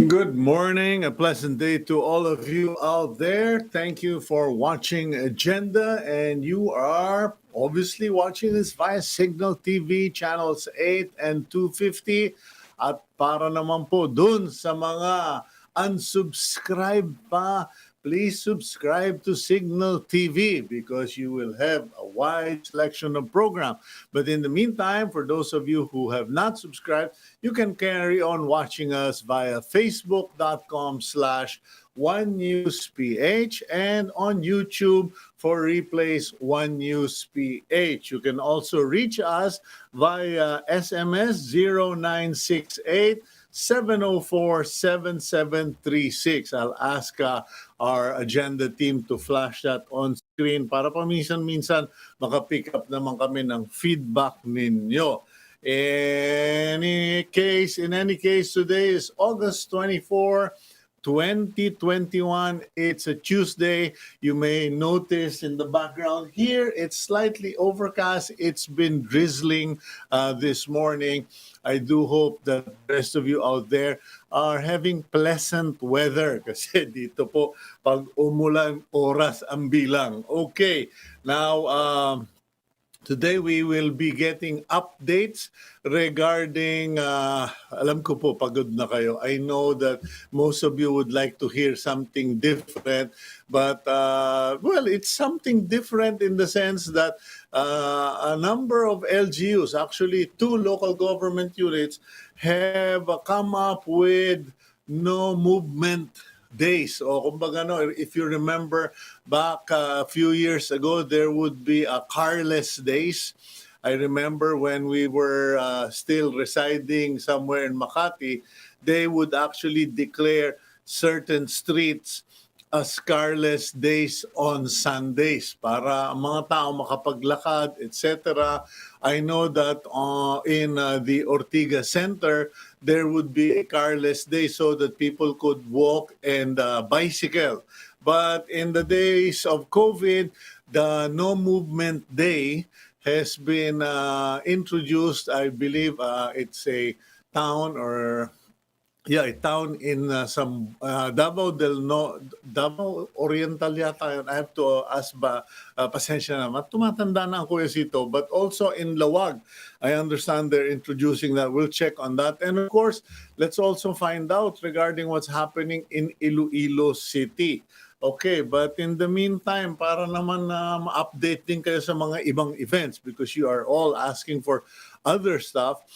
Good morning, a pleasant day to all of you out there. Thank you for watching Agenda, and you are obviously watching this via Cignal TV channels 8 and 250. At para naman po dun sa mga unsubscribe pa, please subscribe to Cignal TV because you will have a wide selection of program. But in the meantime, for those of you who have not subscribed, you can carry on watching us via facebook.com/OneNewsPH and on YouTube for replays One News PH. You can also reach us via SMS 0968 704-7736. I'll ask our agenda team to flash that on screen para paminsan-minsan makapick up naman kami ng feedback ninyo. In any case, today is August 24, 2021. It's a Tuesday. You may notice in the background here, it's slightly overcast. It's been drizzling this morning. I do hope that the rest of you out there are having pleasant weather kasi dito po pag umulan oras ang bilang. Okay, now today we will be getting updates regarding, alam ko po pagod na kayo. I know that most of you would like to hear something different, but well, it's something different in the sense that a number of LGUs, actually 2 local government units, have come up with no movement days. O kumbaga, no, if you remember back a few years ago, there would be a carless days. I remember when we were still residing somewhere in Makati, they would actually declare certain streets as carless days on Sundays para ang mga tao makapaglakad, etc. I know that in the Ortigas Center, there would be a carless day so that people could walk and bicycle. But in the days of COVID, the no movement day has been introduced. I believe it's a town or a town in some Davao Oriental yata. I have to ask pasensya naman. Tumatanda na ang Kuya Cito, but also in Laoag. I understand they're introducing that. We'll check on that. And of course, let's also find out regarding what's happening in Iloilo City. Okay, but in the meantime, para naman ma-update din kayo sa mga ibang events because you are all asking for other stuff.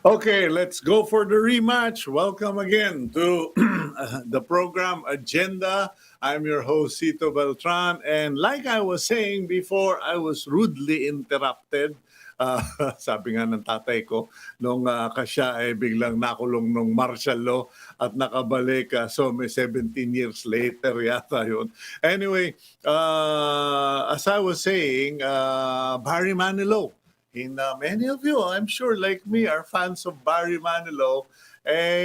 Okay, let's go for the rematch. Welcome again to the program Agenda. I'm your host, Cito Beltran. And like I was saying before, I was rudely interrupted. Uh, sabi nga ng tatay ko, nung kasya ay biglang nakulong nung martial law at nakabalik. So may 17 years later yata yun. Anyway, as I was saying, Barry Manilow. Many of you, I'm sure, like me, are fans of Barry Manilow.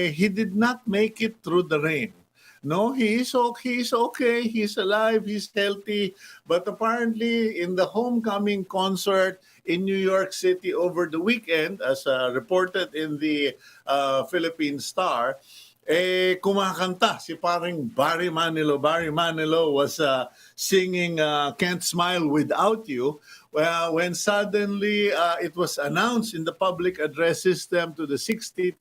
He did not make it through the rain. No, he's okay. He's alive. He's healthy. But apparently, in the homecoming concert in New York City over the weekend, as reported in the Philippine Star, kumakanta si paring Barry Manilow. Barry Manilow was singing Can't Smile Without You. Well, when suddenly it was announced in the public address system to the 60,000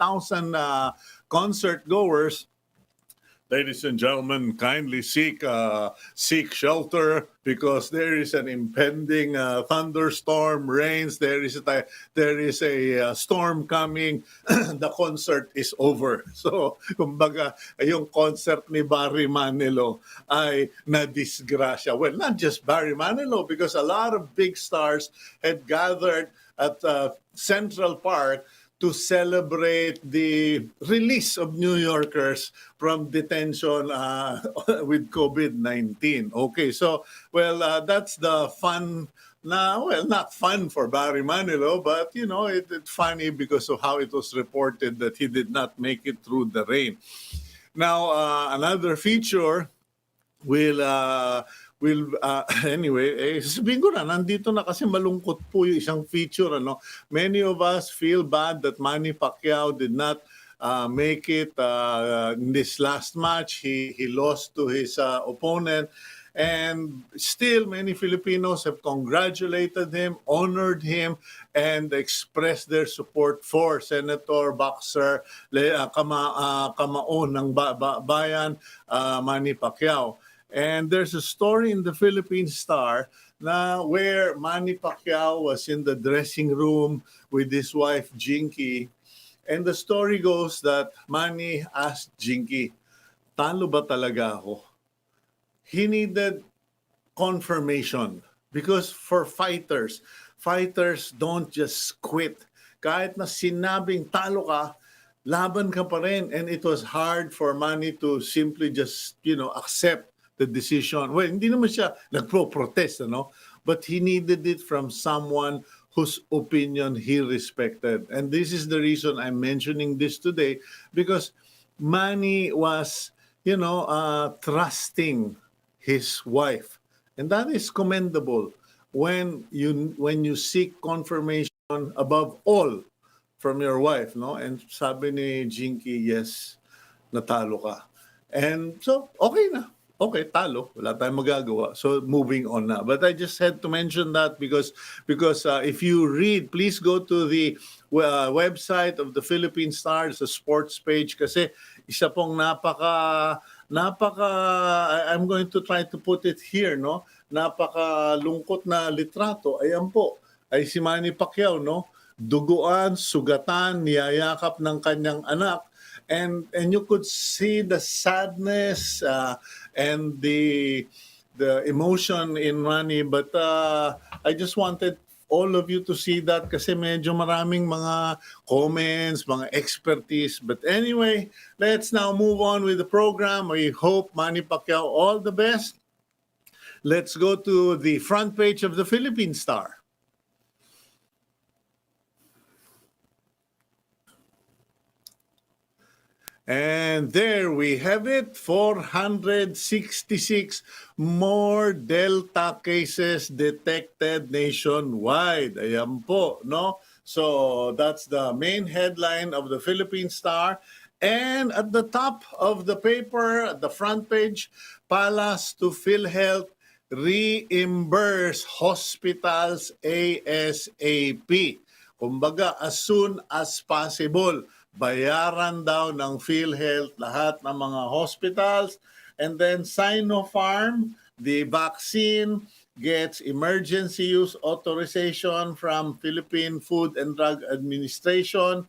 concert goers, ladies and gentlemen, kindly seek shelter because there is an impending thunderstorm, rains. There is a storm coming. The concert is over. So, kumbaga, yung concert ni Barry Manilow ay nadisgrasya. Well, not just Barry Manilow, because a lot of big stars had gathered at Central Park to celebrate the release of New Yorkers from detention with COVID-19. Okay, so, well, that's the fun. Well, not fun for Barry Manilow, but, it's funny because of how it was reported that he did not make it through the rain. Now, another feature anyway, sabihin ko na, nandito na kasi malungkot po yung isang feature. Many of us feel bad that Manny Pacquiao did not make it in this last match. He lost to his opponent. And still, many Filipinos have congratulated him, honored him, and expressed their support for Senator Boxer Kamaon ng Bayan, Manny Pacquiao. And there's a story in the Philippine Star where Manny Pacquiao was in the dressing room with his wife, Jinky. And the story goes that Manny asked Jinky, talo ba talaga ako? He needed confirmation because for fighters don't just quit. Kahit na sinabing talo ka, laban ka pa rin. And it was hard for Manny to simply just, accept the decision. Well, hindi naman siya nagpro-protest, but he needed it from someone whose opinion he respected. And this is the reason I'm mentioning this today, because Manny was, trusting his wife. And that is commendable when you seek confirmation above all from your wife, no? And sabi ni Jinky, yes, natalo ka. And so, okay na. Okay, talo. Wala tayong magagawa. So, moving on na. But I just had to mention that because if you read, please go to the website of the Philippine Stars, the sports page, kasi isa pong I'm going to try to put it here, no? Napakalungkot na litrato. Ayan po, ay si Manny Pacquiao, no? Duguan, sugatan, niyayakap ng kanyang anak. And you could see the sadness and the emotion in Manny, but I just wanted all of you to see that kasi medyo maraming mga comments, mga expertise. But anyway, let's now move on with the program. We hope Manny Pacquiao all the best. Let's go to the front page of the Philippine Star. And there we have it, 466 more Delta cases detected nationwide. Ayan po, no? So that's the main headline of the Philippine Star. And at the top of the paper, at the front page, Palace to PhilHealth reimburse hospitals ASAP. Kumbaga, as soon as possible. Bayaran daw ng PhilHealth lahat ng mga hospitals. And then Sinopharm, the vaccine, gets emergency use authorization from Philippine Food and Drug Administration.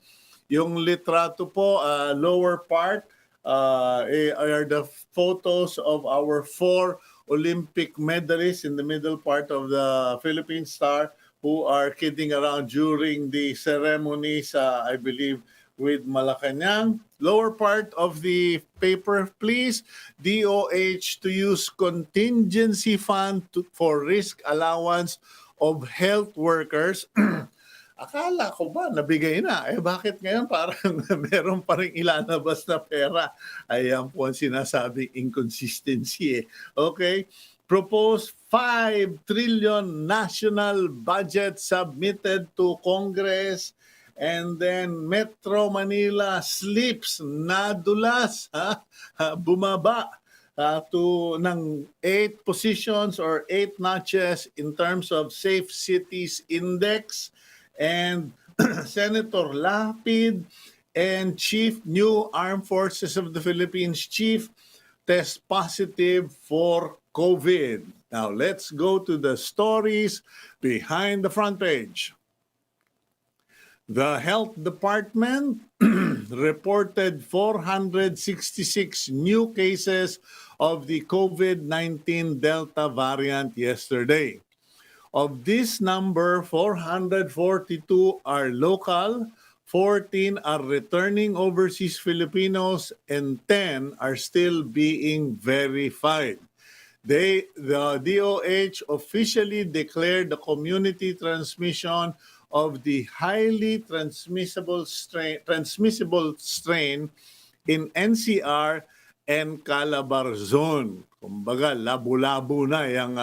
Yung litrato po, lower part, are the photos of our 4 Olympic medalists in the middle part of the Philippine Star who are kidding around during the ceremonies, I believe, with Malacanang. Lower part of the paper, please. DOH to use contingency fund for risk allowance of health workers. Akala ko ba nabigay na? Bakit ngayon parang meron pa rin ilalabas na pera? Ayan po ang sinasabing inconsistency. Okay? Proposed 5 trillion national budget submitted to Congress. And then Metro Manila slips, nadulas, bumaba to ng 8 positions or 8 notches in terms of Safe Cities Index. And Senator Lapid and new Armed Forces of the Philippines chief test positive for COVID. Now, let's go to the stories behind the front page. The Health Department reported 466 new cases of the COVID-19 Delta variant yesterday. Of this number, 442 are local, 14 are returning overseas Filipinos, and 10 are still being verified. The DOH officially declared the community transmission of the highly transmissible strain in NCR and Calabarzon. Kumbaga, labo-labo na yung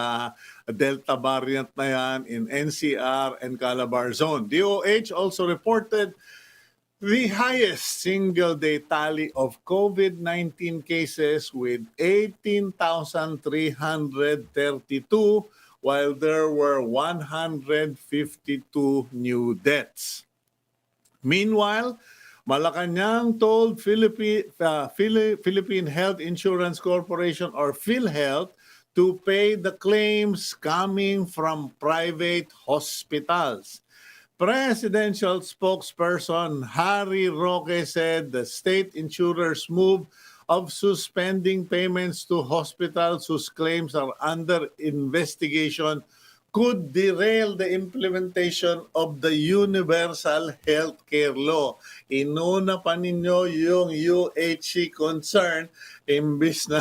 Delta variant na yan in NCR and Calabarzon. DOH also reported the highest single-day tally of COVID-19 cases with 18,332, while there were 152 new deaths. Meanwhile, Malacanang told Philippine Health Insurance Corporation or PhilHealth to pay the claims coming from private hospitals. Presidential spokesperson Harry Roque said the state insurer's move of suspending payments to hospitals whose claims are under investigation could derail the implementation of the Universal Healthcare Law. Inuna pa ninyo yung UHC concern, imbis na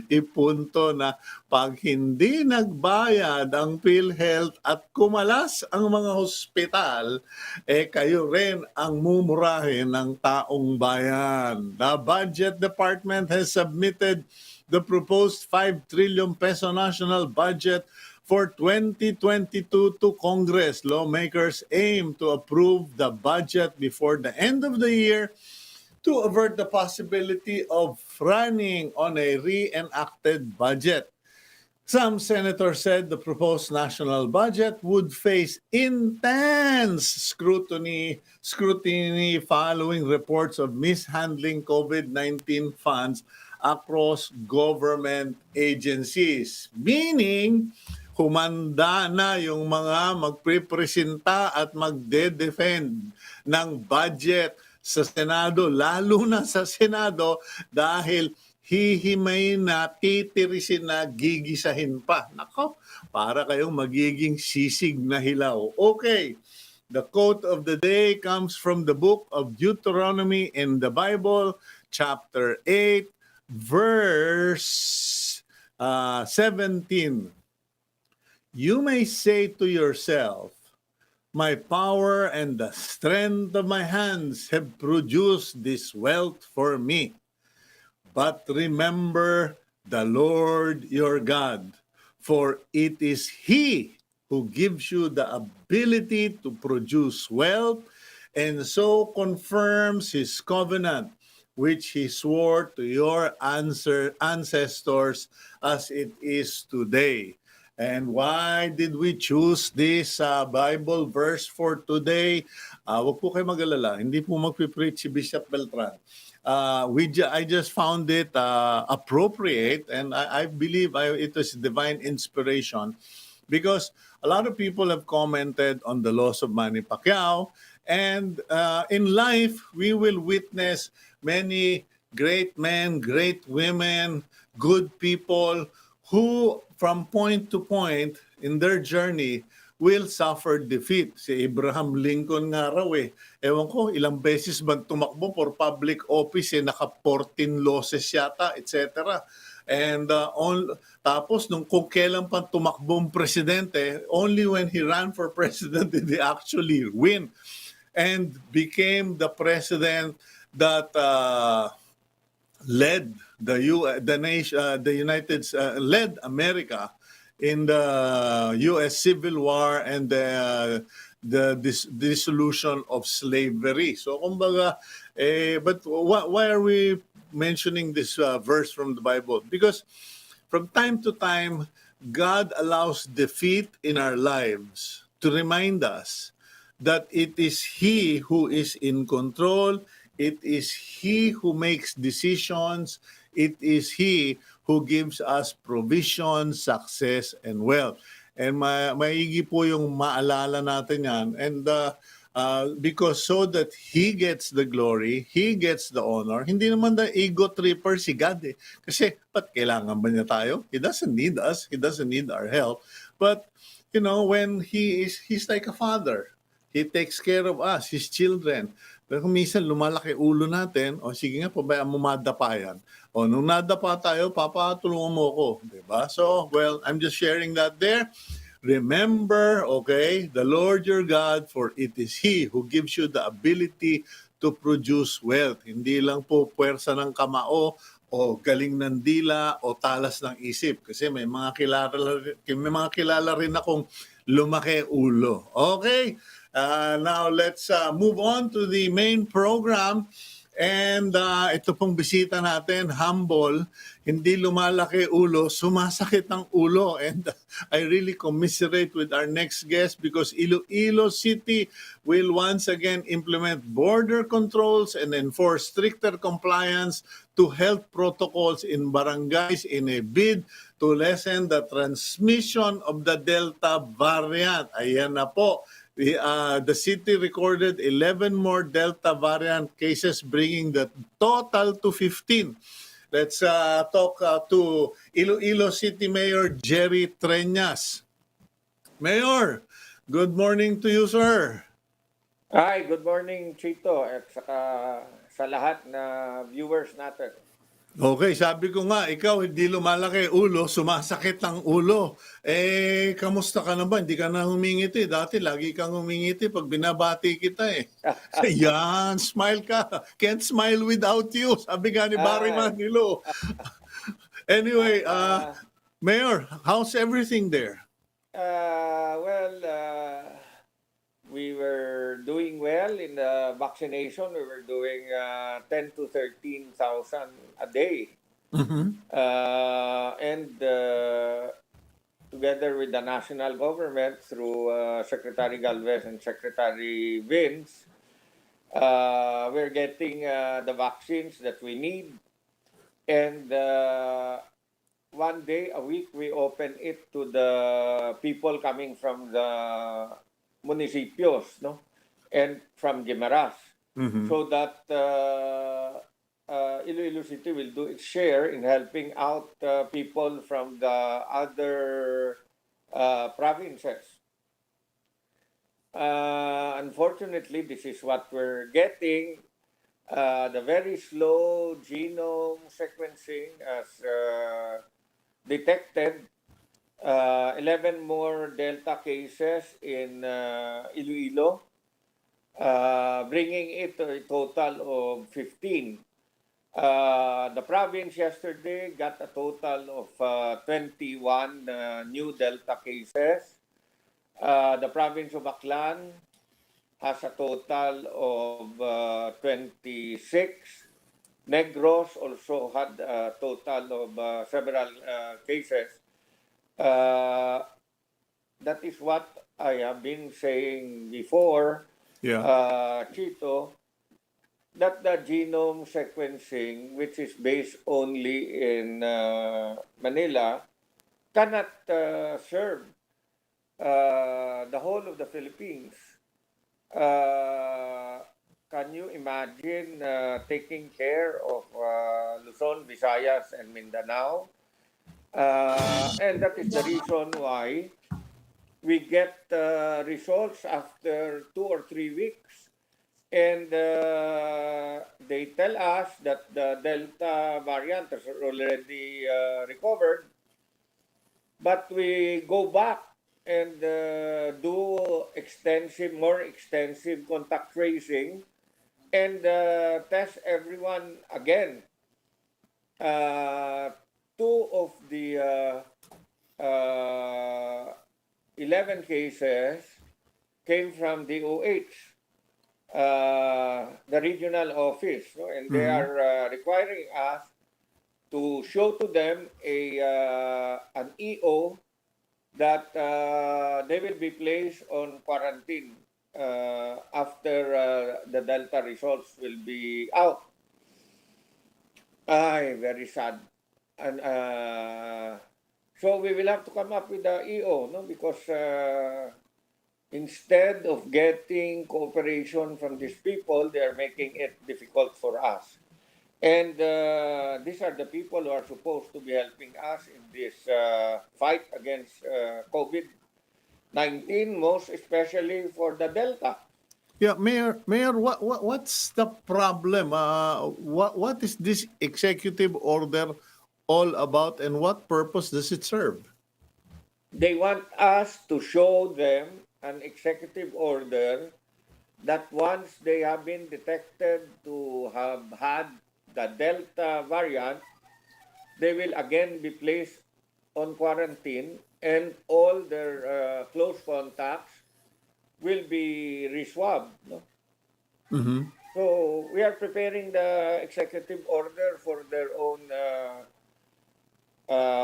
ipunto na pag hindi nagbayad ang PhilHealth at kumalas ang mga hospital, kayo rin ang mumurahin ng taong bayan. The Budget Department has submitted the proposed 5 trillion peso national budget for 2022 to Congress. Lawmakers aim to approve the budget before the end of the year to avert the possibility of running on a reenacted budget. Some senators said the proposed national budget would face intense scrutiny following reports of mishandling COVID-19 funds across government agencies. Meaning, humanda na yung mga magpipresenta at magde-defend ng budget sa Senado, lalo na sa Senado dahil hihimayin na, titirisin na, gigisahin pa. Nako, para kayong magiging sisig na hilaw. Okay, the quote of the day comes from the book of Deuteronomy in the Bible, chapter 8, verse 17. You may say to yourself, my power and the strength of my hands have produced this wealth for me. But remember the Lord your God, for it is He who gives you the ability to produce wealth and so confirms His covenant, which He swore to your ancestors as it is today. And why did we choose this Bible verse for today? Huwag po kayo mag-alala. Hindi po magpipreach si Bishop Beltran. I just found it appropriate, and I believe it was divine inspiration because a lot of people have commented on the loss of Manny Pacquiao. And in life, we will witness many great men, great women, good people who, from point to point in their journey, will suffer defeat. Si Abraham Lincoln nga raw eh. Ewan ko, ilang beses ba tumakbo for public office naka 14 losses yata, etc. And tapos nung kung kailan pa tumakbong presidente, only when he ran for president did he actually win and became the president that led the nation, the led America in the U.S. Civil War and the dissolution of slavery. So, kumbaga, but why are we mentioning this verse from the Bible? Because from time to time, God allows defeat in our lives to remind us that it is He who is in control. It is He who makes decisions. It is He who gives us provision, success, and wealth. And maigi po yung maalala natin yan. And because so that He gets the glory, He gets the honor. Hindi naman the ego tripper si God eh. Kasi, ba't kailangan ba niya tayo? He doesn't need us. He doesn't need our help. But, you know, when He's like a father. He takes care of us, His children. Pero kung minsan lumalaki ulo natin, o sige nga, pabayaan mo madapa yan. O nung nadapa tayo, papatulungan mo ko. Diba? So, well, I'm just sharing that there. Remember, okay, the Lord your God, for it is He who gives you the ability to produce wealth. Hindi lang po puwersa ng kamao o galing ng dila o talas ng isip. Kasi may mga kilala rin akong lumaki ulo. Okay? Now, let's move on to the main program. And ito pong bisita natin, humble, hindi lumalaki ulo, sumasakit ang ulo. And I really commiserate with our next guest because Iloilo City will once again implement border controls and enforce stricter compliance to health protocols in barangays in a bid to lessen the transmission of the Delta variant. Ayan na po. The city recorded 11 more Delta variant cases, bringing the total to 15. Let's talk to Iloilo City Mayor Jerry Treñas. Mayor, good morning to you, sir. Hi, good morning, Cito, at saka sa lahat na viewers natin. Okay, sabi ko nga, ikaw hindi lumalaki ulo, sumasakit ang ulo. Kamusta ka na ba? Hindi ka na humingiti. Dati lagi kang humingiti pag binabati kita eh. Yan, smile ka. Can't smile without you. Sabi nga ni Barry Manilow. Anyway, Mayor, how's everything there? We were doing well in the vaccination. We were doing 10 to 13,000 a day. And together with the national government through Secretary Galvez and Secretary Vince, we're getting the vaccines that we need. And one day a week, we open it to the people coming from the municipios, no, and from Guimaras, so that Iloilo City will do its share in helping out people from the other provinces. Unfortunately, this is what we're getting. The very slow genome sequencing as detected 11 more Delta cases in Iloilo, bringing it to a total of 15. The province yesterday got a total of 21 new Delta cases. The province of Aklan has a total of 26. Negros also had a total of several cases. That is what I have been saying before, Cito, that the genome sequencing, which is based only in Manila, cannot serve the whole of the Philippines. Uh, can you imagine taking care of Luzon, Visayas, and Mindanao? And that is the reason why we get results after 2 or 3 weeks. And they tell us that the Delta variant has already recovered. But we go back and do more extensive contact tracing and test everyone again. Uh, two of the 11 cases came from the OH, the regional office, no? And they are requiring us to show to them an EO that they will be placed on quarantine after the Delta results will be out. Ay, very sad. And so we will have to come up with the EO, no? Because instead of getting cooperation from these people, they are making it difficult for us. And these are the people who are supposed to be helping us in this fight against COVID-19, most especially for the Delta. Yeah, Mayor, what's the problem? What is this executive order all about, and what purpose does it serve? They want us to show them an executive order that once they have been detected to have had the Delta variant, they will again be placed on quarantine and all their close contacts will be reswabbed. No? Mm-hmm. So we are preparing the executive order for their own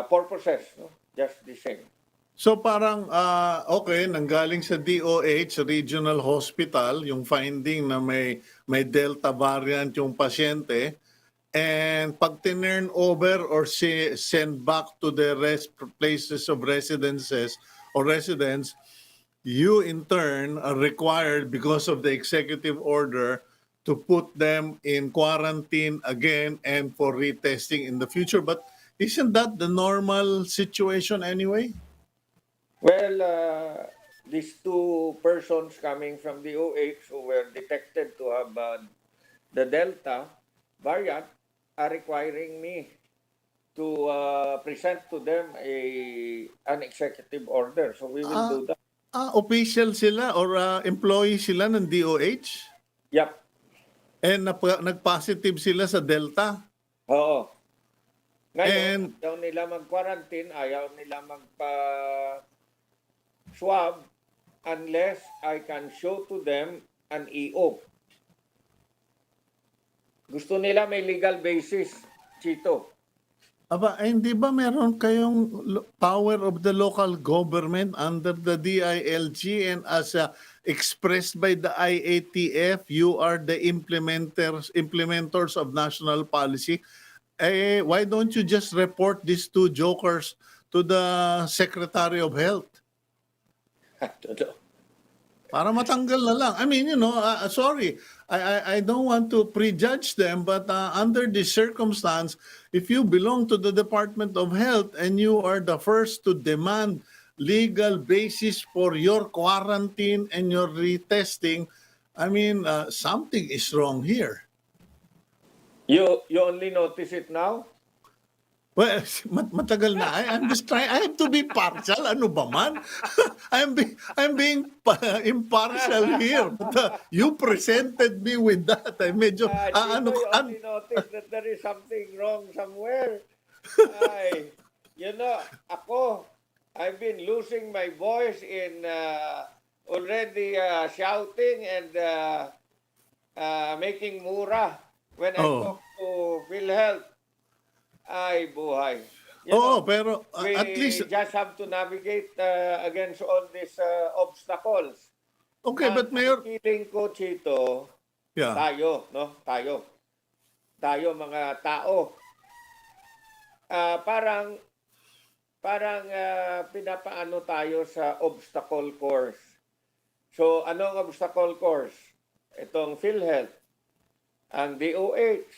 purposes, no? Just the same. So parang, okay, nanggaling sa DOH, Regional Hospital, yung finding na may Delta variant yung pasyente, and pag tinurn over or send back to the places of residences or residents, you in turn are required because of the executive order to put them in quarantine again and for retesting in the future. But isn't that the normal situation anyway? Well, these two persons coming from the OH who were detected to have the Delta variant are requiring me to present to them an executive order. So we will do that. Official sila or employee sila ng DOH? Yep. And nag-positive sila sa Delta? Oo. Ngayon, And ayaw nila mag-quarantine, ayaw nila magpa-swab unless I can show to them an EO. Gusto nila may legal basis, Chito. aba, hindi ba meron kayong power of the local government under the DILG, and as expressed by the IATF, you are the implementers of national policy? Why don't you just report these two jokers to the Secretary of Health? Totoo. Para matanggal na lang. I mean, sorry, I don't want to prejudge them, but under this circumstance, if you belong to the Department of Health and you are the first to demand legal basis for your quarantine and your retesting, I mean, something is wrong here. You only notice it now? Well, matagal na. I'm just trying. I have to be partial. Ano ba man? I'm being impartial here. But you presented me with that. Ay medyo Chito, you only notice that there is something wrong somewhere. Ay, ako, I've been losing my voice in already shouting and making mura when I Oh. talk to PhilHealth. Ay, buhay. Pero We at least just have to navigate against all these obstacles. okay, but Mayor, Feeling ko, Chito, yeah. tayo, no? Tayo mga tao. Parang parang pinapaano tayo sa obstacle course. So, anong obstacle course? Itong PhilHealth, ang DOH.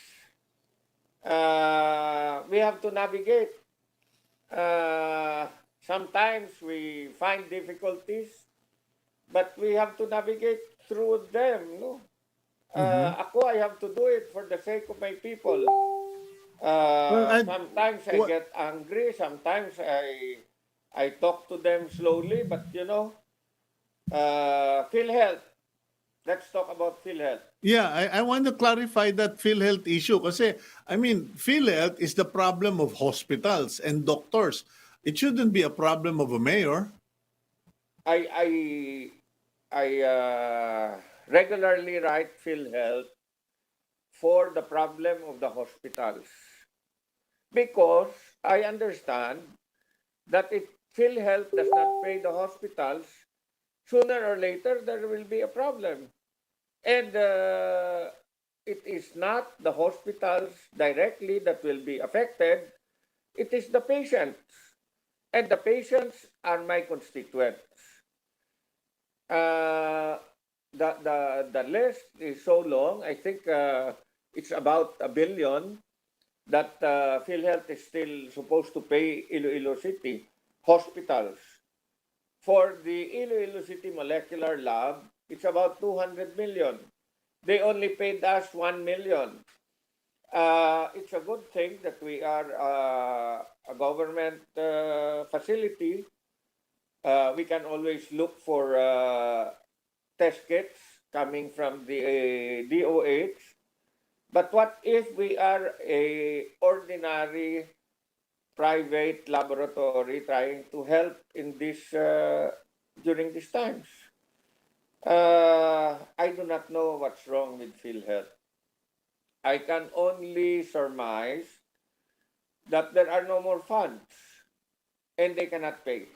We have to navigate. Sometimes we find difficulties, but we have to navigate through them. No? Ako, I have to do it for the sake of my people. Well, Sometimes I what, get angry. Sometimes I talk to them slowly. But PhilHealth. Let's talk about PhilHealth. yeah, I want to clarify that PhilHealth issue kasi, I mean, PhilHealth is the problem of hospitals and doctors. It shouldn't be a problem of a mayor. I I I regularly write PhilHealth for the problem of the hospitals because I understand that if PhilHealth does not pay the hospitals, sooner or later there will be a problem. And it is not the hospitals directly that will be affected, it is the patients. And the patients are my constituents. Uh, the list is so long, I think it's about 1 billion that PhilHealth is still supposed to pay Iloilo City hospitals. For the Iloilo City Molecular Lab, it's about 200 million. They only paid us 1 million. It's a good thing that we are a government facility. We can always look for test kits coming from the DOH. But what if we are a ordinary private laboratory trying to help in this during these times? I do not know what's wrong with PhilHealth. I can only surmise that there are no more funds and they cannot pay.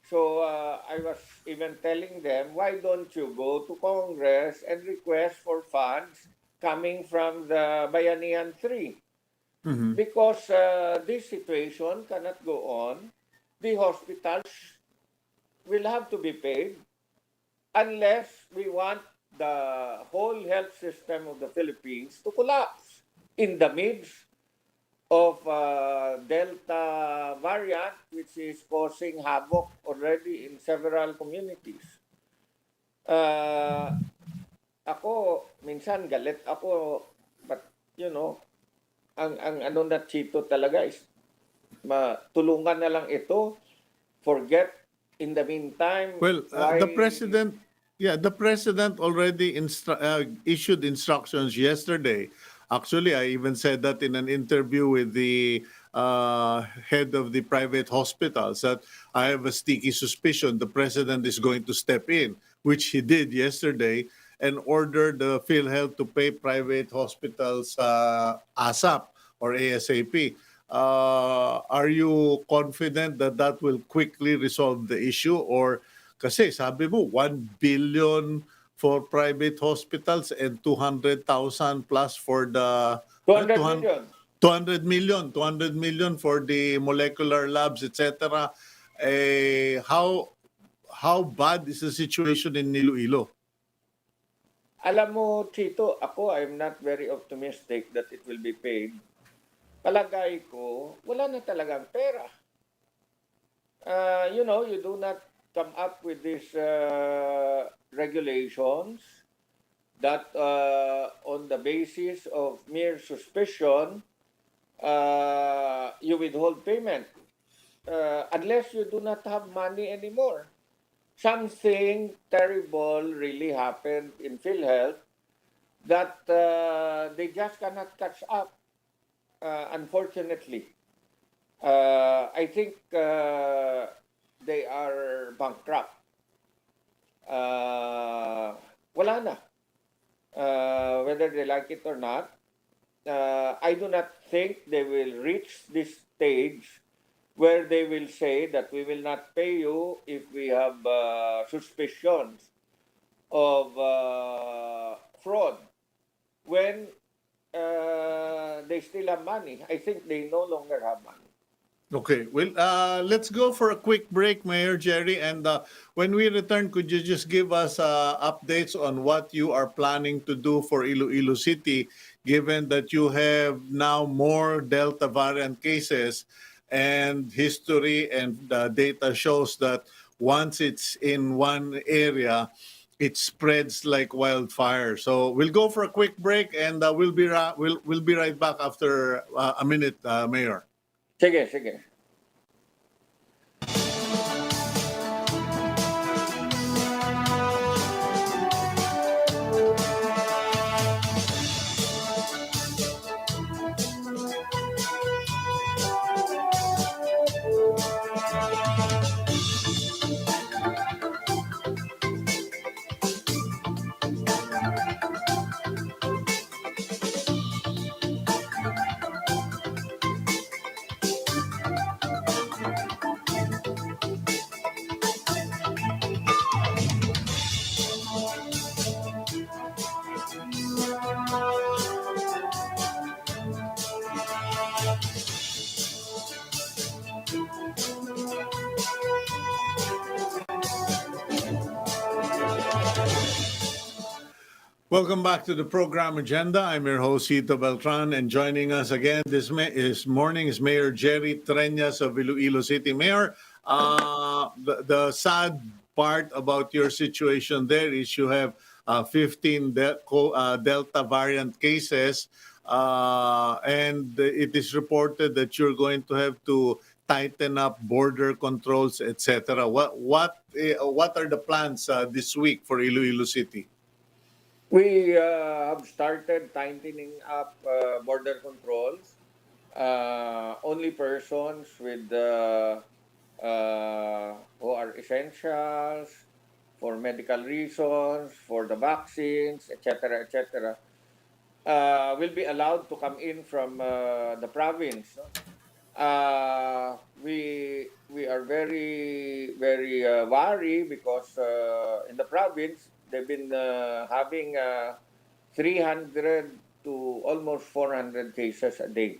So I was even telling them, why don't you go to Congress and request for funds coming from the Bayanihan 3? Because this situation cannot go on. The hospitals will have to be paid unless we want the whole health system of the Philippines to collapse in the midst of Delta variant, which is causing havoc already in several communities. Ako, minsan galit ako, but ang ano na Chito talaga is matulungan na lang ito, forget in the meantime. Well, why the president already issued instructions yesterday. Actually, I even said that in an interview with the head of the private hospitals that I have a sticky suspicion the president is going to step in, which he did yesterday, and ordered the PhilHealth to pay private hospitals ASAP or ASAP. Are you confident that that will quickly resolve the issue? Or kasi sabi mo, 1 billion for private hospitals and 200,000 plus for the 200 million. 200 million for the molecular labs, etc. How bad is the situation in Iloilo? Alam mo, Chito, ako, I'm not very optimistic that it will be paid. Palagay ko, wala na talagang pera. You do not come up with these regulations that on the basis of mere suspicion, you withhold payment unless you do not have money anymore. Something terrible really happened in PhilHealth that they just cannot catch up, unfortunately. I think they are bankrupt. Wala na. Whether they like it or not, I do not think they will reach this stage where they will say that we will not pay you if we have suspicions of fraud when they still have money. I think they no longer have money. Okay, well, let's go for a quick break, Mayor Jerry. And when we return, could you just give us updates on what you are planning to do for Iloilo City, given that you have now more Delta variant cases and history and data shows that once it's in one area, it spreads like wildfire. So we'll go for a quick break, and we'll be right back after a minute, Mayor. Sige, sige. Welcome back to the program agenda. I'm your host, Cito Beltran, and joining us again this morning is Mayor Jerry Treñas of Iloilo City. Mayor, the sad part about your situation there is you have 15 Delta variant cases, and it is reported that you're going to have to tighten up border controls, etc. What are the plans this week for Iloilo City? We have started tightening up border controls. Only persons with who are essentials for medical reasons, for the vaccines, etc., etc., will be allowed to come in from the province. No? We are very worried because in the province they've been having 300 to almost 400 cases a day.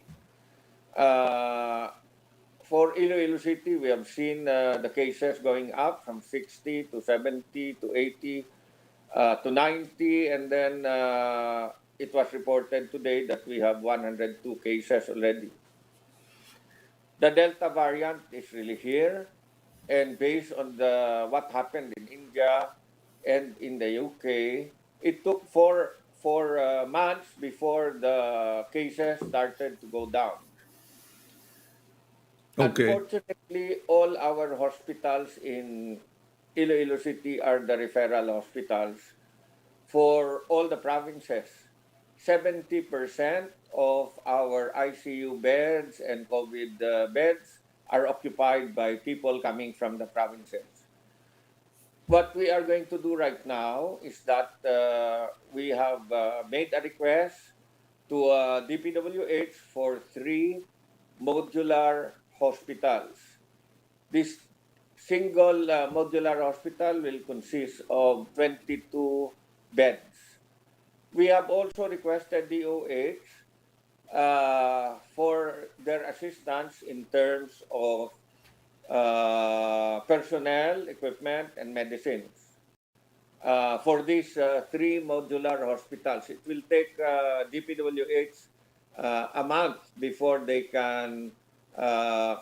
For Iloilo City, we have seen the cases going up from 60 to 70 to 80 to 90, and then it was reported today that we have 102 cases already. The Delta variant is really here, and based on what happened in India and in the UK, it took four months before the cases started to go down. Okay. Unfortunately, all our hospitals in Iloilo City are the referral hospitals for all the provinces. 70% of our ICU beds and COVID beds are occupied by people coming from the provinces. What we are going to do right now is that we have made a request to DPWH for 3 modular hospitals. This single modular hospital will consist of 22 beds. We have also requested DOH for their assistance in terms of personnel, equipment, and medicines. For these 3 modular hospitals, it will take DPWH a month before they can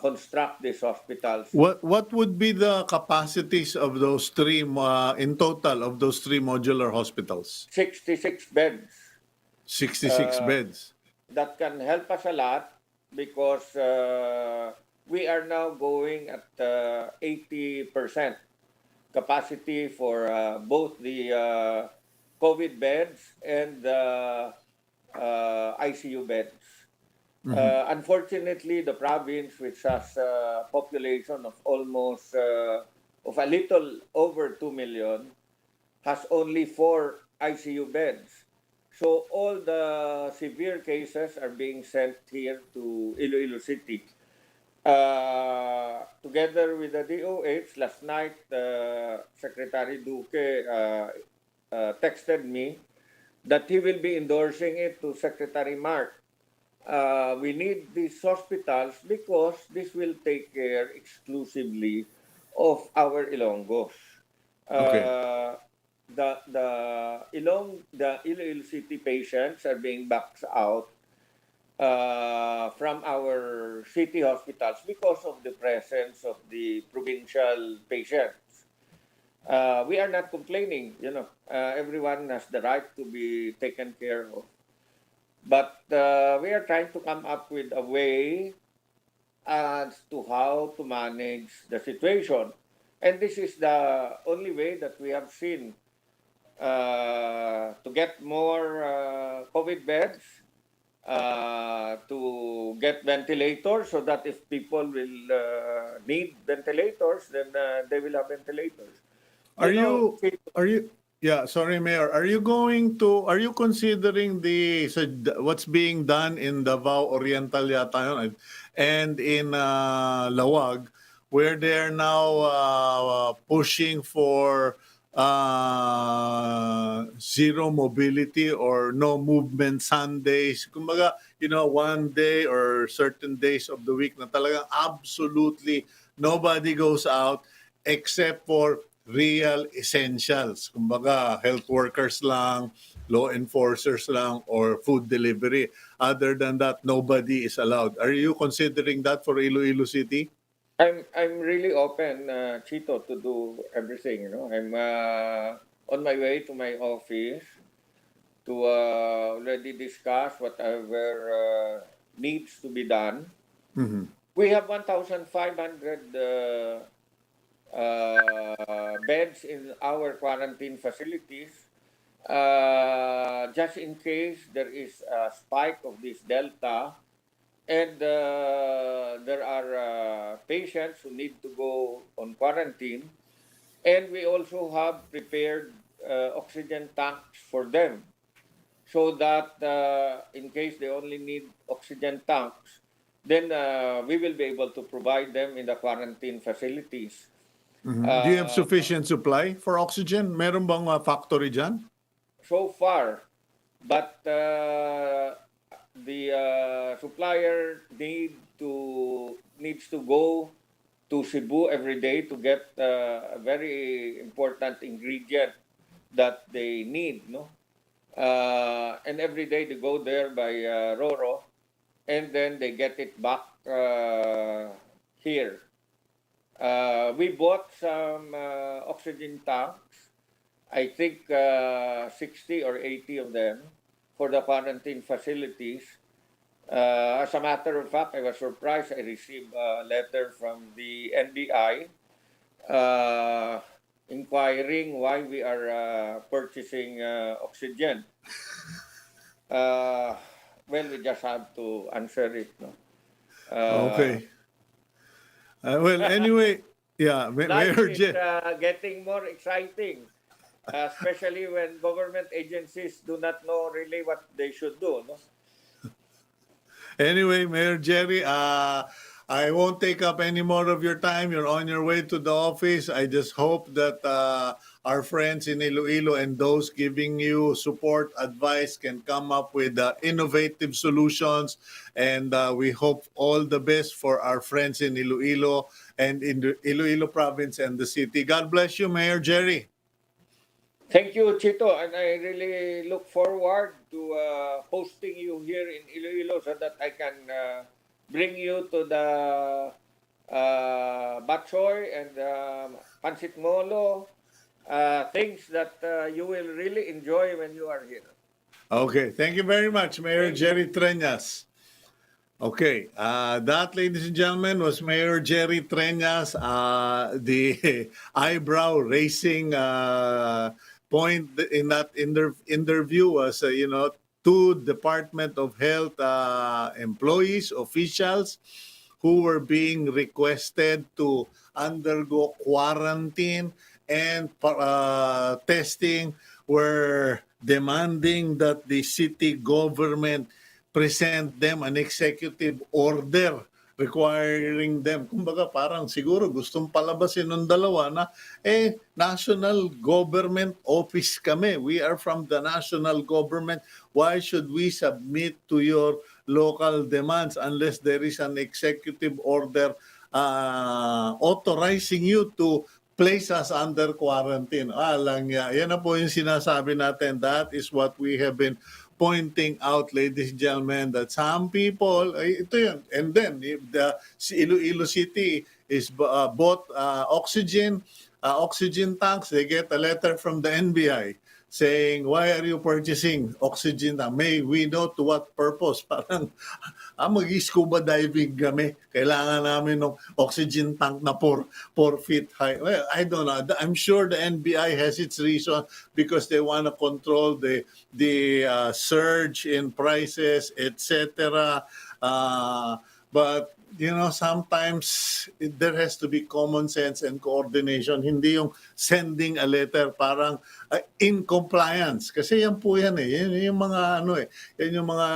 construct these hospitals. What would be the capacities of those three in total of those 3 modular hospitals? 66 beds. 66 beds. That can help us a lot because we are now going at 80% capacity for both the COVID beds and the ICU beds. Unfortunately, the province, which has a population of almost of a little over 2 million, has only 4 ICU beds. So all the severe cases are being sent here to Iloilo City. Together with the DOH, last night, Secretary Duque texted me that he will be endorsing it to Secretary Mark We need these hospitals because this will take care exclusively of our Ilonggos. Okay. Uh, the Iloilo City patients are being backed out from our city hospitals because of the presence of the provincial patients. We are not complaining, everyone has the right to be taken care of. But we are trying to come up with a way as to how to manage the situation. And this is the only way that we have seen to get more COVID beds, to get ventilators so that if people will need ventilators, then they will have ventilators. Are You know, you are you yeah, sorry, Mayor. Are you considering what's being done in Davao Oriental yata yun, and in Laoag, where they're now pushing for zero mobility or no movement Sundays. Kumbaga, one day or certain days of the week na talagang absolutely nobody goes out except for real essentials. Kumbaga, health workers lang, law enforcers lang, or food delivery. Other than that, nobody is allowed. Are you considering that for Iloilo City? I'm really open, Chito, to do everything. I'm on my way to my office to already discuss whatever needs to be done. Mm-hmm. We have 1,500 beds in our quarantine facilities, just in case there is a spike of this Delta and there are patients who need to go on quarantine. And we also have prepared oxygen tanks for them so that in case they only need oxygen tanks, then we will be able to provide them in the quarantine facilities. Mm-hmm. Do you have Uh, sufficient supply for oxygen? Meron bang factory dyan? so far, but the supplier needs to go to Cebu every day to get a very important ingredient that they need, no? And every day they go there by Roro, and then they get it back here. We bought some oxygen tanks, I think 60 or 80 of them for the quarantine facilities. As a matter of fact, I was surprised. I received a letter from the NBI inquiring why we are purchasing oxygen. Uh, well, we just have to answer it. No? Uh, Okay. Well, anyway, yeah, Life Mayor is J. getting more exciting, especially when government agencies do not know really what they should do. No? Anyway, Mayor Jerry, I won't take up any more of your time. You're on your way to the office. I just hope that our friends in Iloilo and those giving you support, advice can come up with innovative solutions. And we hope all the best for our friends in Iloilo and in the Iloilo province and the city. God bless you, Mayor Jerry. Thank you, Chito, and I really look forward to hosting you here in Iloilo so that I can bring you to the batchoy and pancit molo, things that you will really enjoy when you are here. Okay, thank you very much, Mayor Thank you. Jerry Treñas. Okay, that, ladies and gentlemen, was Mayor Jerry Treñas, the eyebrow-raising point in that interview was, two Department of Health employees, officials, who were being requested to undergo quarantine and testing, were demanding that the city government present them an executive order requiring them. Kumbaga parang siguro gustong palabasin ng dalawa na national government office kami. We are from the national government. Why should we submit to your local demands unless there is an executive order authorizing you to place us under quarantine? Lang ya. Yan na po yung sinasabi natin. That is what we have been pointing out, ladies and gentlemen, that some people, ito yun. And then, if si Iloilo City is bought oxygen tanks, they get a letter from the NBI saying, why are you purchasing oxygen tank? May we know to what purpose? Parang, mag-scuba diving kami. Kailangan namin ng oxygen tank na 4 feet high. Well, I don't know. I'm sure the NBI has its reason because they want to control the surge in prices, etc. But sometimes there has to be common sense and coordination. Hindi yung sending a letter parang in compliance. Kasi yan po yan Yan yung mga yan yung mga,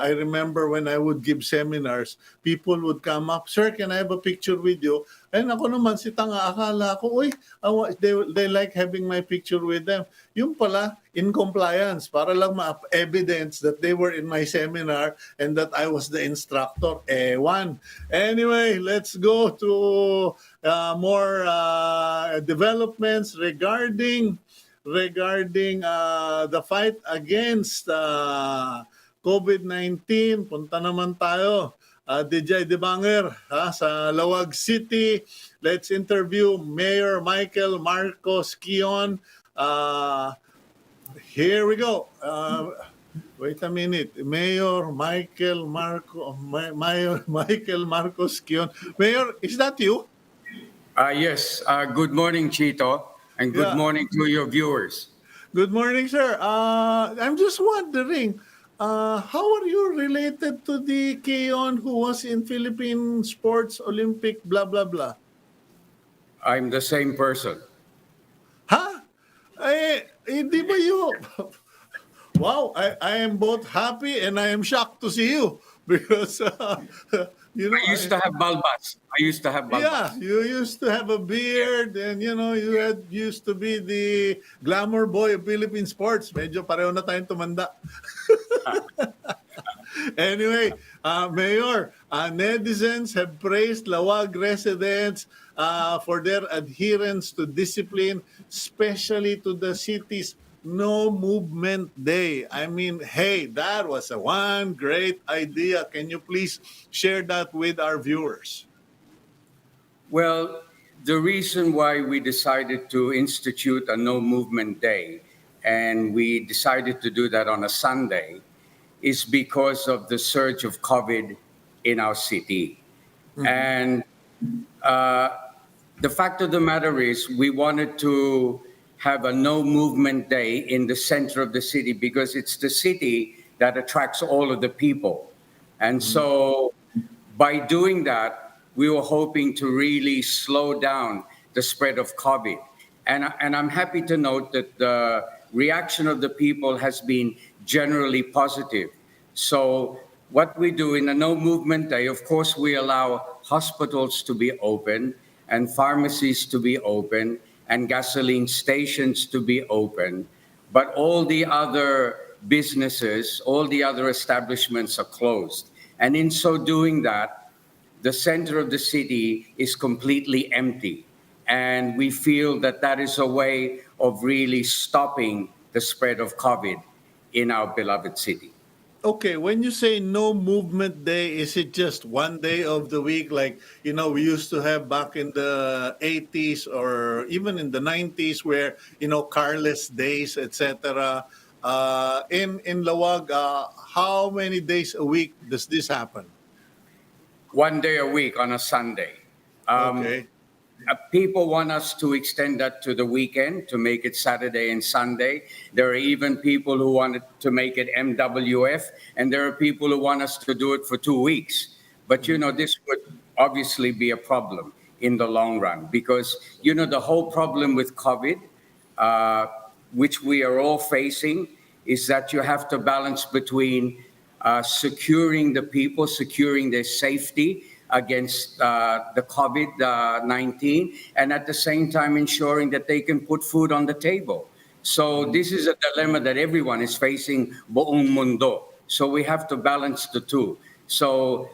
I remember when I would give seminars, people would come up, "Sir, can I have a picture with you?" Ayun ako naman, si tanga, akala ko, they like having my picture with them. Yung pala, in compliance, para lang ma-evidence that they were in my seminar and that I was the instructor. Ewan. Anyway, let's go to more developments regarding the fight against COVID-19. Punta naman tayo. DJ Debanger sa Laoag City. Let's interview Mayor Michael Marcos Keon. Here we go. Wait a minute. Mayor Michael Marcos Keon. Mayor, is that you? Yes. Good morning, Cito, and good morning to your viewers. Good morning, sir. I'm just wondering, how are you related to the Keon who was in Philippine Sports Olympic blah blah blah? I'm the same person. Ha? Hindi ba you? Wow, I am both happy and I am shocked to see you because I used to have balbas. Yeah, you used to have a beard and you used to be the glamour boy of Philippine sports. Medyo pareho na tayong tumanda. Anyway, Mayor, netizens have praised Laoag residents for their adherence to discipline, especially to the city's No Movement Day. I mean, hey, that was one great idea. Can you please share that with our viewers? Well, the reason why we decided to institute a No Movement Day, and we decided to do that on a Sunday, is because of the surge of COVID in our city. Mm-hmm. And the fact of the matter is we wanted to have a No Movement Day in the center of the city because it's the city that attracts all of the people. And so by doing that, we were hoping to really slow down the spread of COVID. And I'm happy to note that the reaction of the people has been generally positive. So what we do in a No Movement Day, of course, we allow hospitals to be open and pharmacies to be open and gasoline stations to be open. But all the other businesses, all the other establishments are closed. And in so doing that, the center of the city is completely empty. And we feel that that is a way of really stopping the spread of COVID in our beloved city. Okay, when you say No Movement Day, is it just one day of the week? Like, we used to have back in the 80s or even in the 90s where, carless days, etc. In Laoag, how many days a week does this happen? One day a week on a Sunday. Okay. People want us to extend that to the weekend, to make it Saturday and Sunday. There are even people who want to make it MWF, and there are people who want us to do it for 2 weeks. But, this would obviously be a problem in the long run because, the whole problem with COVID, which we are all facing, is that you have to balance between securing the people, securing their safety, against the COVID-19, and at the same time ensuring that they can put food on the table. So this is a dilemma that everyone is facing buong mundo. So we have to balance the two. So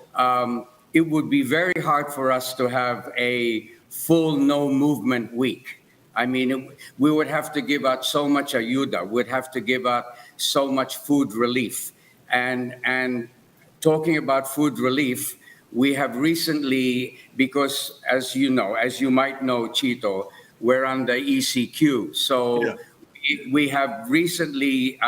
it would be very hard for us to have a full no movement week. I mean, we would have to give out so much ayuda. We'd have to give out so much food relief. And talking about food relief, we have recently, because as you know, as you might know, Cito, we're under ECQ. Yeah. So we have recently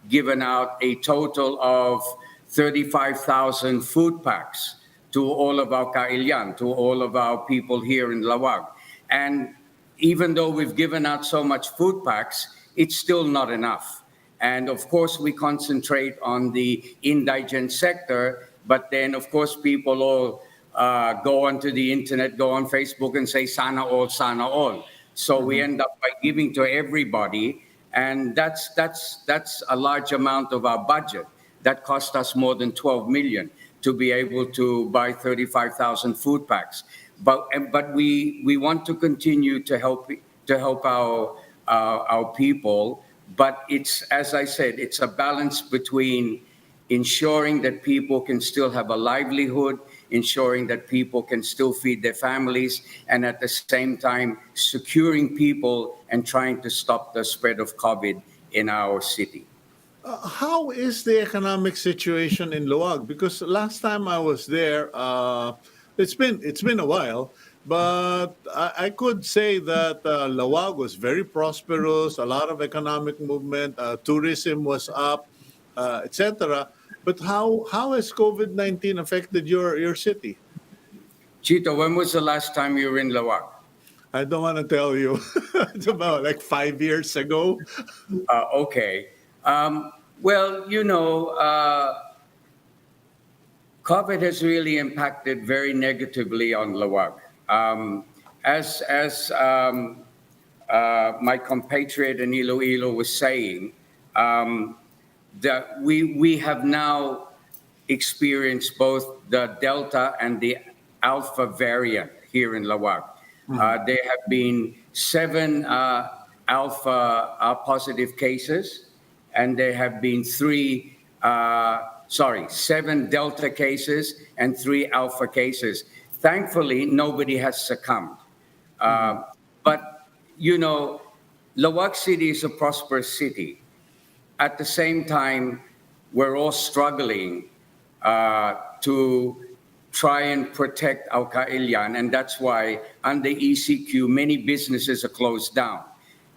given out a total of 35,000 food packs to all of our kailian, to all of our people here in Laoag. And even though we've given out so much food packs, it's still not enough. And of course, we concentrate on the indigent sector, but then of course, people all go onto the internet, go on Facebook and say, sana all, sana all. So we end up by giving to everybody, and that's a large amount of our budget. That cost us more than 12 million to be able to buy 35,000 food packs. But we want to continue to help our people. But it's, as I said, it's a balance between ensuring that people can still have a livelihood, ensuring that people can still feed their families, and at the same time securing people and trying to stop the spread of COVID in our city. How is the economic situation in Laoag? Because last time I was there, it's been a while, but I could say that Laoag was very prosperous. A lot of economic movement, tourism was up, etc. But how has COVID-19 affected your city? Chito, when was the last time you were in Laoag? I don't want to tell you. It's about like 5 years ago. Okay. Well, COVID has really impacted very negatively on Laoag. As my compatriot in Iloilo was saying, that we have now experienced both the Delta and the Alpha variant here in Laoag. There have been 7 Alpha positive cases, and there have been 7 Delta cases and 3 Alpha cases. Thankfully, nobody has succumbed. But, Laoag City is a prosperous city. At the same time, we're all struggling to try and protect our kailian, and that's why under ECQ, many businesses are closed down.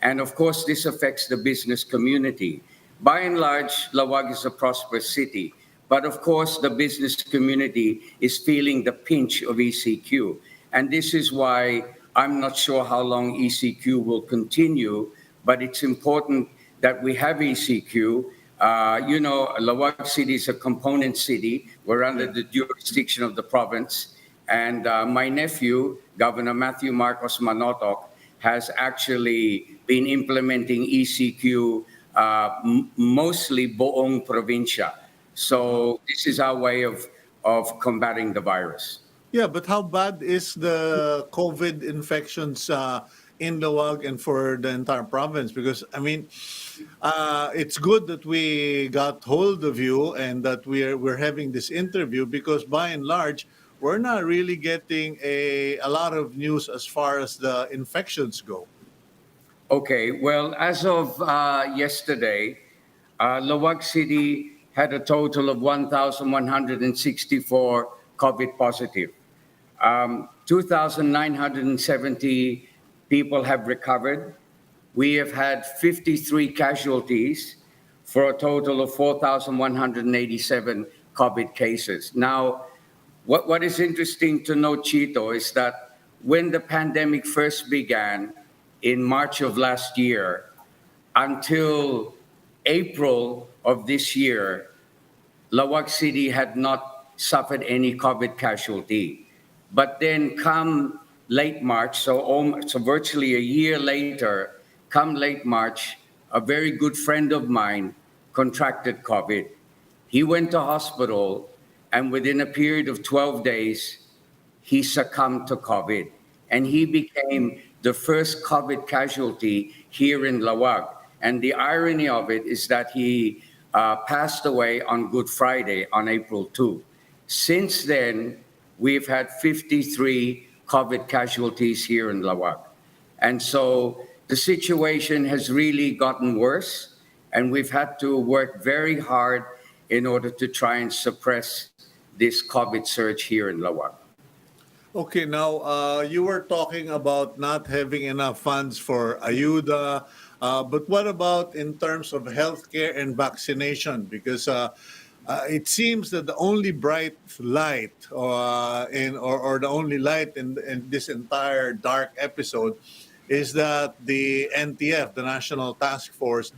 And of course, this affects the business community. By and large, Laoag is a prosperous city, but of course, the business community is feeling the pinch of ECQ. And this is why I'm not sure how long ECQ will continue, but it's important that we have ECQ. Laoag City is a component city. We're under the jurisdiction of the province. And my nephew, Governor Matthew Marcos Manotoc, has actually been implementing ECQ mostly buong provincia. So this is our way of combating the virus. Yeah, but how bad is the COVID infections in Laoag and for the entire province? Because I mean, it's good that we got hold of you and that we're having this interview, because by and large, we're not really getting a lot of news as far as the infections go. Okay, well, as of yesterday, Laoag City had a total of 1,164 COVID positive. 2,970 people have recovered. We have had 53 casualties for a total of 4,187 COVID cases. Now, what is interesting to note, Chito, is that when the pandemic first began in March of last year, until April of this year, Laoag City had not suffered any COVID casualty. But then come late March, so virtually a year later, come late March, a very good friend of mine contracted COVID. He went to hospital, and within a period of 12 days, he succumbed to COVID. And he became the first COVID casualty here in Laoag. And the irony of it is that he passed away on Good Friday on April 2. Since then, we've had 53 COVID casualties here in Laoag. And so the situation has really gotten worse, and we've had to work very hard in order to try and suppress this COVID surge here in Laoag. Okay, now you were talking about not having enough funds for ayuda, but what about in terms of healthcare and vaccination? Because it seems that the only bright light or the only light in this entire dark episode is that the NTF, the National Task Force,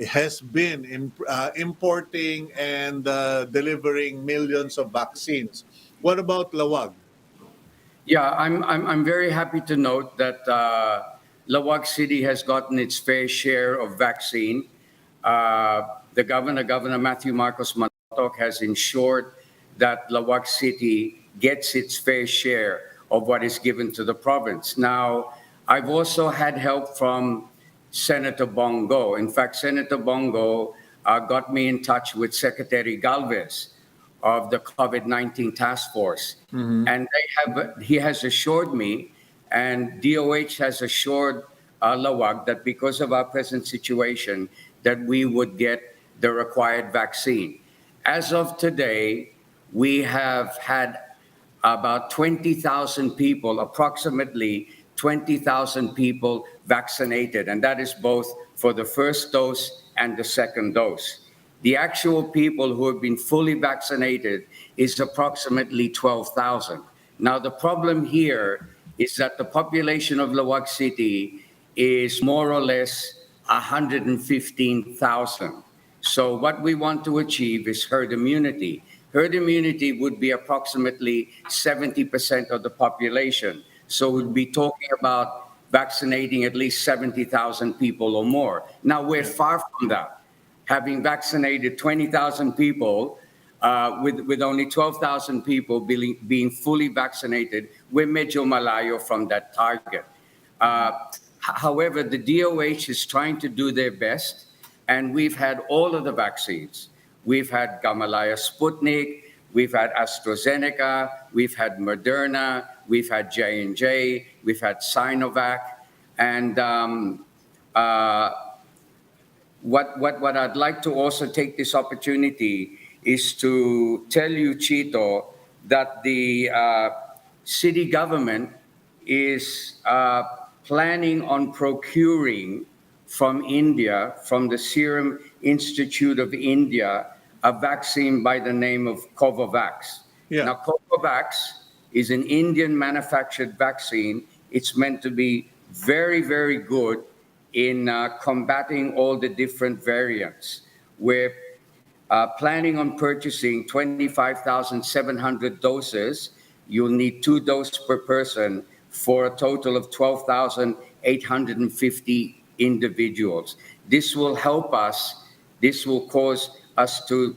has been importing and delivering millions of vaccines. What about Lawag? Yeah, I'm very happy to note that Laoag City has gotten its fair share of vaccine. The Governor Matthew Marcos Manaloc, has ensured that Laoag City gets its fair share of what is given to the province. Now, I've also had help from Senator Bongo. In fact, Senator Bongo got me in touch with Secretary Galvez of the COVID-19 task force. And he has assured me, and DOH has assured Laoag, that because of our present situation, that we would get the required vaccine. As of today, we have had about 20,000 people, approximately 20,000 people vaccinated, and that is both for the first dose and the second dose. The actual people who have been fully vaccinated is approximately 12,000. Now, the problem here is that the population of Laoag City is more or less 115,000. So what we want to achieve is herd immunity. Herd immunity would be approximately 70% of the population. So we'd be talking about vaccinating at least 70,000 people or more. Now, we're far from that. Having vaccinated 20,000 people, with only 12,000 people being fully vaccinated, we're medyo malayo from that target. However, the DOH is trying to do their best, and we've had all of the vaccines. We've had Gamalaya Sputnik, we've had AstraZeneca, we've had Moderna, we've had J&J, we've had Sinovac, and what I'd like to also take this opportunity is to tell you, Cito, that the city government is planning on procuring from India, from the Serum Institute of India, a vaccine by the name of Covovax. Yeah. Now, Covovax is an Indian manufactured vaccine. It's meant to be very, very good in combating all the different variants. We're planning on purchasing 25,700 doses. You'll need 2 doses per person for a total of 12,850 individuals. This will help us. This will cause us to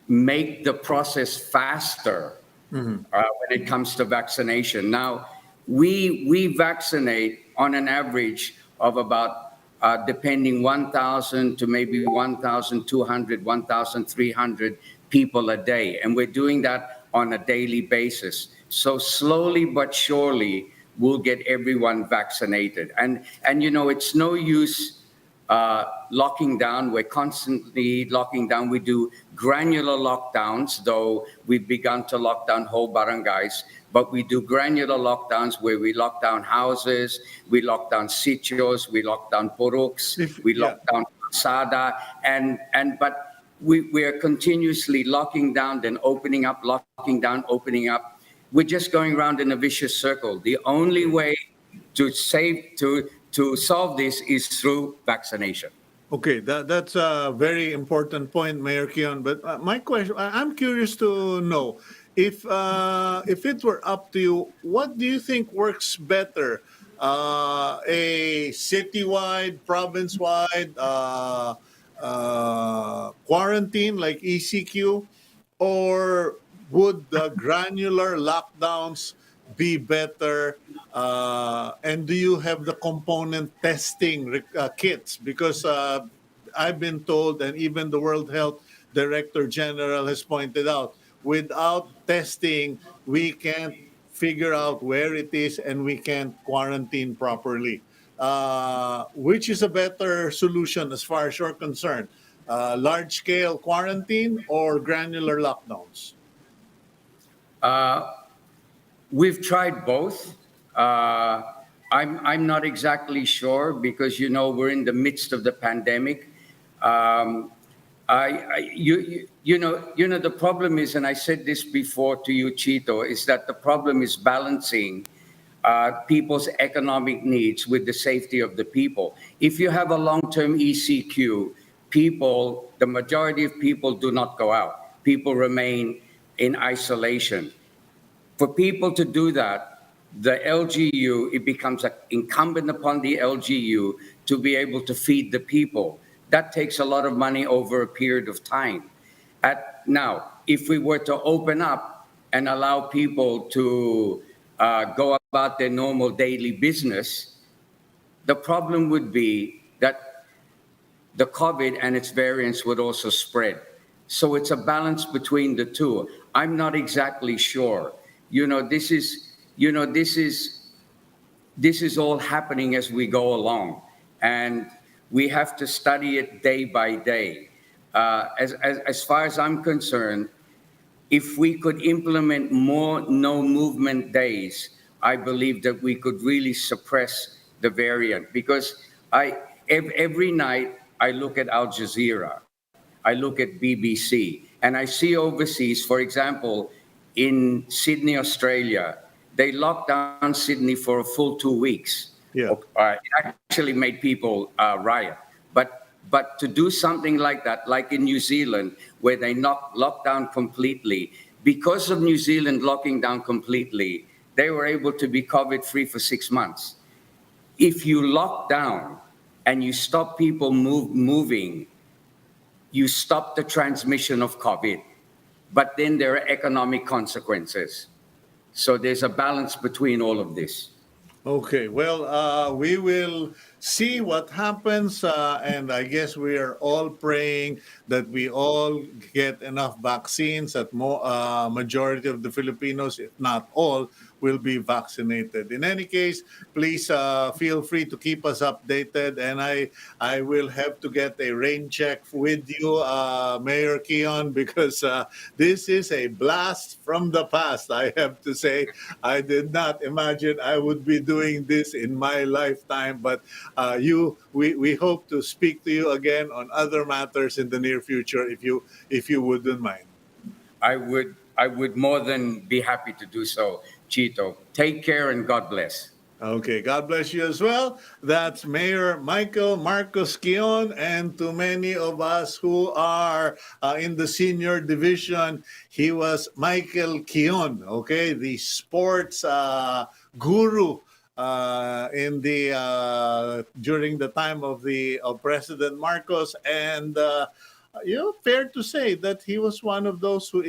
make the process faster when it comes to vaccination. Now, we vaccinate on an average of about, depending 1,000 to maybe 1,200, 1,300 people a day. And we're doing that on a daily basis. So slowly but surely, we'll get everyone vaccinated. And you know, it's no use locking down. We're constantly locking down. We do granular lockdowns, though we've begun to lock down whole barangays. But we do granular lockdowns where we lock down houses, we lock down sitios, we lock down puruks, we lock down pasada, but we are continuously locking down, then opening up, locking down, opening up. We're just going around in a vicious circle. The only way to solve this is through vaccination. Okay, that's a very important point, Mayor Keon. But my question, I'm curious to know if it were up to you, what do you think works better? A citywide, province-wide quarantine like ECQ, or would the granular lockdowns be better? And do you have the component testing kits? Because I've been told, and even the World Health Director General has pointed out, without testing, we can't figure out where it is and we can't quarantine properly. Which is a better solution as far as you're concerned? Large scale quarantine or granular lockdowns? We've tried both. I'm not exactly sure because we're in the midst of the pandemic. Um, the problem is, and I said this before to you, Chito, is that the problem is balancing people's economic needs with the safety of the people. If you have a long-term ECQ, the majority of people do not go out. People remain in isolation. For people to do that, the LGU, it becomes incumbent upon the LGU to be able to feed the people. That takes a lot of money over a period of time. Now, if we were to open up and allow people to go about their normal daily business, the problem would be that the COVID and its variants would also spread. So it's a balance between the two. I'm not exactly sure. This is all happening as we go along, and we have to study it day by day. As far as I'm concerned, if we could implement more no movement days, I believe that we could really suppress the variant. Because every night I look at Al Jazeera, I look at BBC, and I see overseas, for example, in Sydney, Australia, they locked down Sydney for a full 2 weeks. Yeah. It actually made people riot. But to do something like that, like in New Zealand, where they locked down completely, because of New Zealand locking down completely, they were able to be COVID-free for 6 months. If you lock down and you stop people moving, you stop the transmission of COVID. But then there are economic consequences. So there's a balance between all of this. Okay, well, we will see what happens, and I guess we are all praying that we all get enough vaccines, that majority of the Filipinos, if not all, will be vaccinated. In any case, please feel free to keep us updated, and I will have to get a rain check with you, Mayor Keon, because this is a blast from the past, I have to say. I did not imagine I would be doing this in my lifetime, but we hope to speak to you again on other matters in the near future, if you wouldn't mind. I would more than be happy to do so, Chito. Take care and God bless. Okay, God bless you as well. That's Mayor Michael Marcos Keon, and to many of us who are in the senior division, he was Michael Keon, okay, the sports guru in the during the time of President Marcos, and fair to say that he was one of those who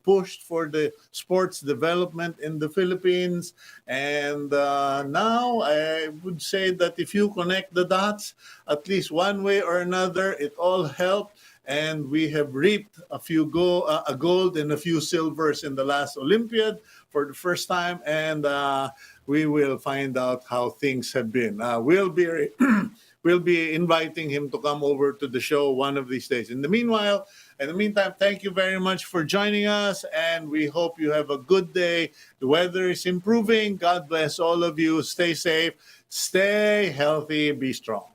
pushed for the sports development in the Philippines. And now I would say that if you connect the dots, at least one way or another, it all helped. And we have reaped a gold and a few silvers in the last Olympiad for the first time. And we will find out how things have been. We'll be inviting him to come over to the show one of these days. In the meantime, thank you very much for joining us, and we hope you have a good day. The weather is improving. God bless all of you. Stay safe, stay healthy, be strong.